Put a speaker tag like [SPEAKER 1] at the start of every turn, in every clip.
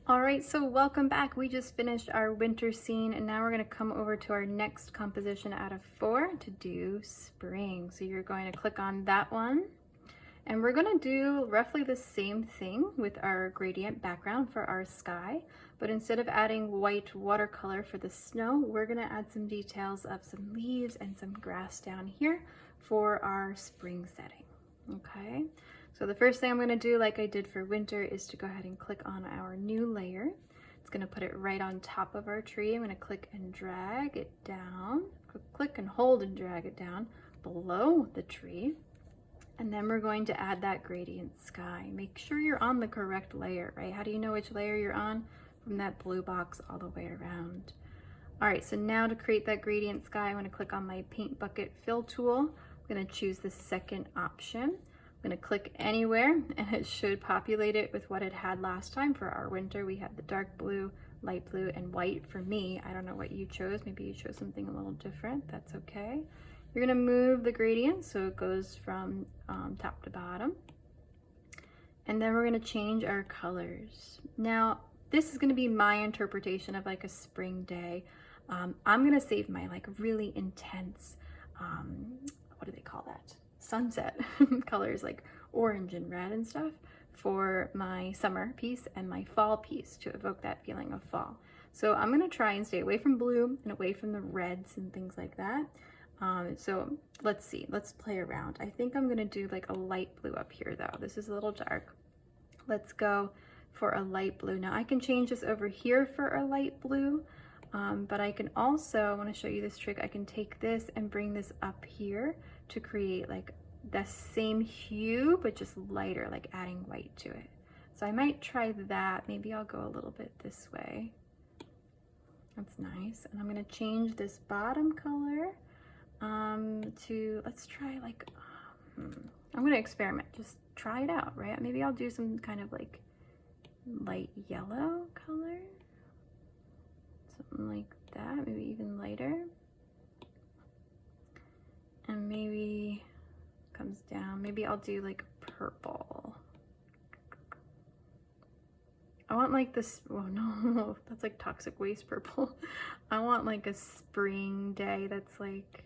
[SPEAKER 1] All right, so welcome back. We just finished our winter scene and now we're going to come over to our next composition out of 4 to do spring. So you're going to click on that one and we're going to do roughly the same thing with our gradient background for our sky, but instead of adding white watercolor for the snow, we're going to add some details of some leaves and some grass down here for our spring setting. Okay. So the first thing I'm going to do, like I did for winter, is to go ahead and click on our new layer. It's going to put it right on top of our tree. I'm going to click and drag it down, click and hold and drag it down below the tree. And then we're going to add that gradient sky. Make sure you're on the correct layer, right? How do you know which layer you're on? From that blue box all the way around. All right, so now to create that gradient sky, I'm going to click on my paint bucket fill tool. I'm going to choose the second option. I'm going to click anywhere and it should populate it with what it had last time. For our winter, we had the dark blue, light blue, and white. For me, I don't know what you chose. Maybe you chose something a little different. That's okay. You're going to move the gradient so it goes from top to bottom. And then we're going to change our colors. Now, this is going to be my interpretation of like a spring day. I'm going to save my like really intense, what do they call that? Sunset colors like orange and red and stuff for my summer piece and my fall piece to evoke that feeling of fall. So I'm going to try and stay away from blue and away from the reds and things like that. So let's see, let's play around. I think I'm going to do like a light blue up here though. This is a little dark. Let's go for a light blue. Now I can change this over here for a light blue, but I can also, I want to show you this trick. I can take this and bring this up here to create like the same hue, but just lighter, like adding white to it. So I might try that. Maybe I'll go a little bit this way. That's nice. And I'm going to change this bottom color to, let's try like, I'm going to experiment. Just try it out, right? Maybe I'll do some kind of like light yellow color. Something like that, maybe even lighter. And maybe comes down, maybe I'll do like purple. I want like this, oh no, that's like toxic waste purple. I want like a spring day that's like,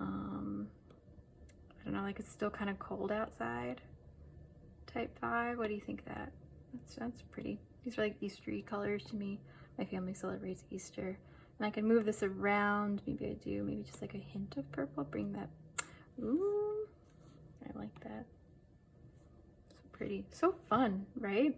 [SPEAKER 1] I don't know, like it's still kind of cold outside type vibe. What do you think of that? That's pretty. These are like Eastery colors to me. My family celebrates Easter. And I can move this around. Maybe I do, maybe just like a hint of purple. Bring that, ooh, I like that. So pretty, so fun, right?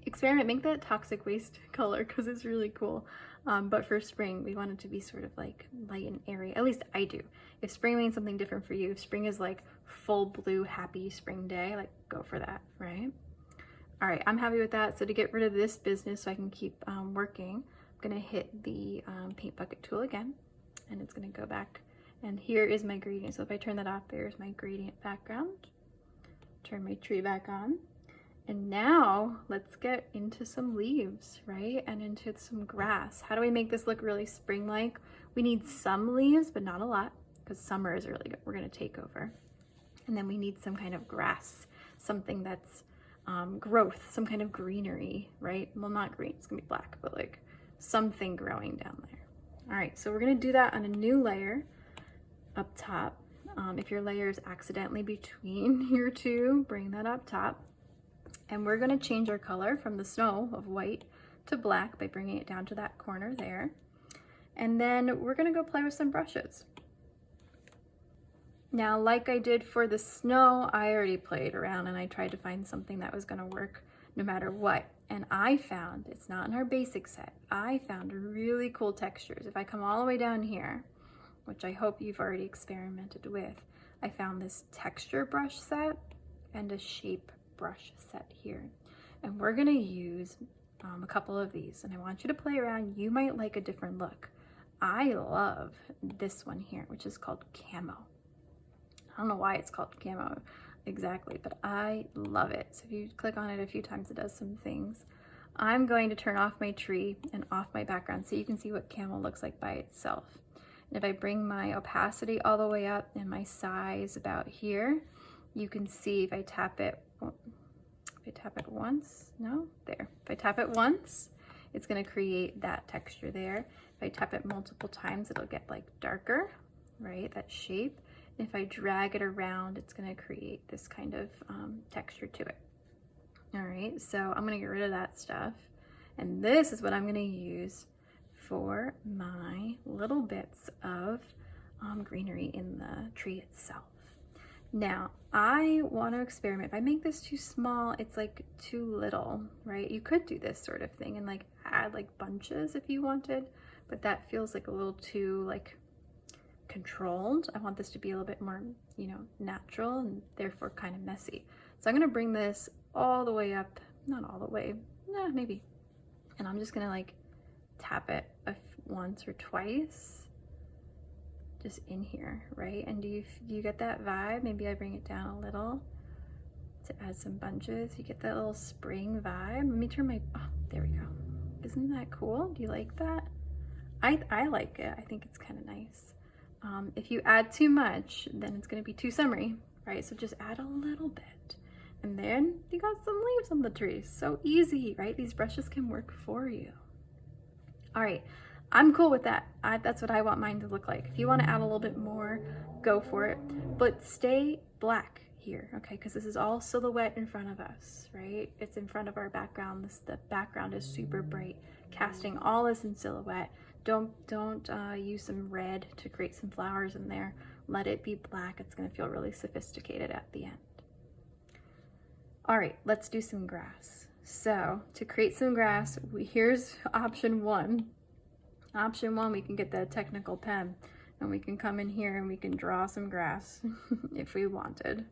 [SPEAKER 1] Experiment, make that toxic waste color because it's really cool. But for spring, we want it to be sort of like light and airy. At least I do. If spring means something different for you, if spring is like full blue, happy spring day, like go for that, right? All right, I'm happy with that. So to get rid of this business so I can keep working, I'm gonna hit the paint bucket tool again, and it's gonna go back. And here is my gradient. So if I turn that off, there's my gradient background. Turn my tree back on. And now let's get into some leaves, right? And into some grass. How do we make this look really spring-like? We need some leaves, but not a lot, because summer is really good. We're gonna take over. And then we need some kind of grass, something that's growth, some kind of greenery, right? Well, not green, it's gonna be black, but like something growing down there. All right, so we're gonna do that on a new layer up top. If your layer is accidentally between your two, bring that up top. And we're gonna change our color from the snow of white to black by bringing it down to that corner there. And then we're gonna go play with some brushes. Now, like I did for the snow, I already played around and I tried to find something that was gonna work no matter what. And I found, it's not in our basic set, I found really cool textures. If I come all the way down here, which I hope you've already experimented with, I found this texture brush set and a shape brush set here. And we're gonna use a couple of these and I want you to play around. You might like a different look. I love this one here, which is called Camo. I don't know why it's called Camo exactly, but I love it. So if you click on it a few times, it does some things. I'm going to turn off my tree and off my background so you can see what Camo looks like by itself. And if I bring my opacity all the way up and my size about here, you can see if I tap it once, no, there. If If I tap it once, it's gonna create that texture there. If I tap it multiple times, it'll get like darker, right? That shape. And if I drag it around, it's gonna create this kind of texture to it. All right, so I'm gonna get rid of that stuff. And this is what I'm gonna use for my little bits of greenery in the tree itself. Now, I want to experiment. If I make this too small, it's like too little, right? You could do this sort of thing and like add like bunches if you wanted, but that feels like a little too like controlled. I want this to be a little bit more, you know, natural and therefore kind of messy. So I'm going to bring this all the way up, not all the way, maybe. And I'm just going to like tap it once or twice just in here, right? And do you get that vibe? Maybe I bring it down a little to add some bunches. You get that little spring vibe. Let me turn my, oh, there we go. Isn't that cool? Do you like that? I like it. I think it's kind of nice. If you add too much, then it's going to be too summery, right? So just add a little bit. And then you got some leaves on the tree. So easy, right? These brushes can work for you. All right. I'm cool with that. That's what I want mine to look like. If you want to add a little bit more, go for it. But stay black here, okay? Because this is all silhouette in front of us, right? It's in front of our background. The background is super bright. Casting all this in silhouette. Don't use some red to create some flowers in there. Let it be black. It's going to feel really sophisticated at the end. All right, let's do some grass. So to create some grass, here's option one. Option one, we can get the technical pen and we can come in here and we can draw some grass if we wanted.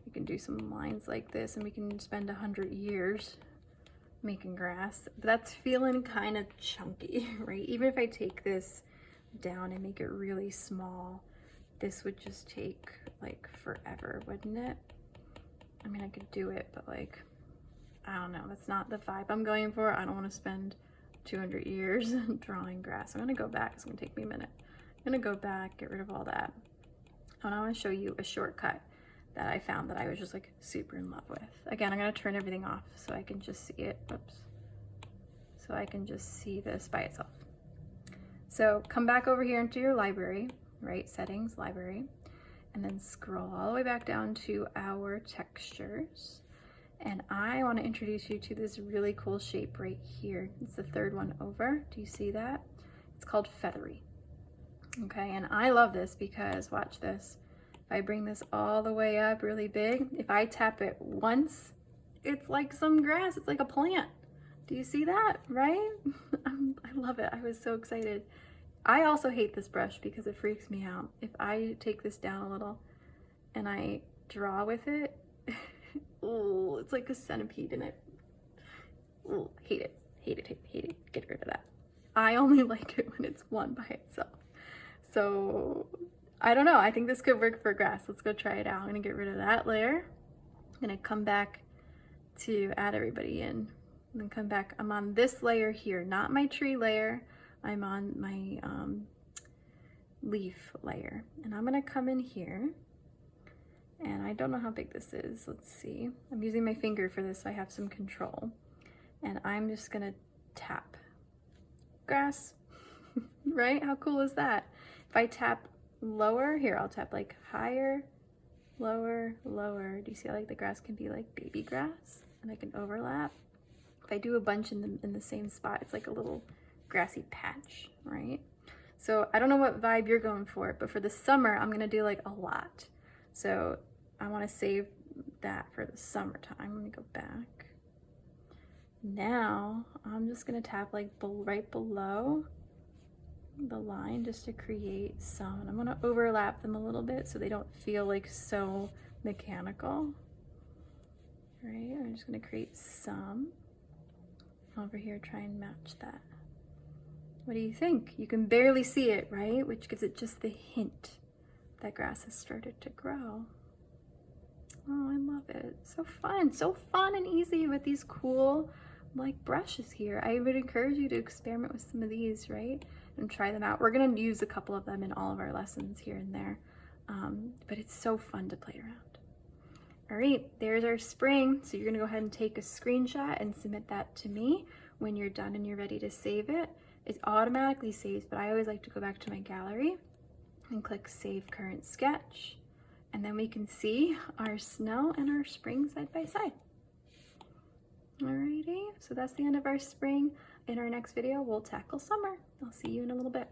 [SPEAKER 1] We can do some lines like this and we can spend 100 years making grass. But that's feeling kind of chunky, right? Even if I take this down and make it really small, this would just take like forever, wouldn't it? I mean, I could do it, but like, I don't know. That's not the vibe I'm going for. I don't want to spend 200 years drawing grass. I'm gonna go back. It's gonna take me a minute. I'm gonna go back, get rid of all that. And I want to show you a shortcut that I found that I was just like super in love with. Again, I'm gonna turn everything off so I can just see it. Oops. So I can just see this by itself. So come back over here into your library, right? Settings, library, and then scroll all the way back down to our textures. And I want to introduce you to this really cool shape right here. It's the third one over. Do you see that? It's called feathery. Okay, and I love this because, watch this. If I bring this all the way up really big, if I tap it once, it's like some grass. It's like a plant. Do you see that, right? I love it. I was so excited. I also hate this brush because it freaks me out. If I take this down a little and I draw with it, oh, it's like a centipede in it. Oh, hate it, hate it, hate it, hate it. Get rid of that. I only like it when it's one by itself. So I don't know. I think this could work for grass. Let's go try it out. I'm gonna get rid of that layer. I'm gonna come back to add everybody in. And then come back. I'm on this layer here, not my tree layer. I'm on my leaf layer. And I'm gonna come in here. And I don't know how big this is. Let's see. I'm using my finger for this so I have some control. And I'm just gonna tap grass, right? How cool is that? If I tap lower, here I'll tap like higher, lower, lower. Do you see how like the grass can be like baby grass and I can overlap? If I do a bunch in the same spot, it's like a little grassy patch, right? So I don't know what vibe you're going for, but for the summer, I'm gonna do like a lot. So I want to save that for the summertime. Let me go back. Now I'm just going to tap like right below the line just to create some. And I'm going to overlap them a little bit so they don't feel like so mechanical. Right? I'm just going to create some. Over here, try and match that. What do you think? You can barely see it, right? Which gives it just the hint that grass has started to grow. Oh, I love it. So fun and easy with these cool like brushes here. I would encourage you to experiment with some of these, right? And try them out. We're gonna use a couple of them in all of our lessons here and there. But it's so fun to play around. All right, there's our spring. So you're gonna go ahead and take a screenshot and submit that to me when you're done and you're ready to save it. It automatically saves, but I always like to go back to my gallery and click Save Current Sketch. And then we can see our snow and our spring side by side. Alrighty, so that's the end of our spring. In our next video, we'll tackle summer. I'll see you in a little bit.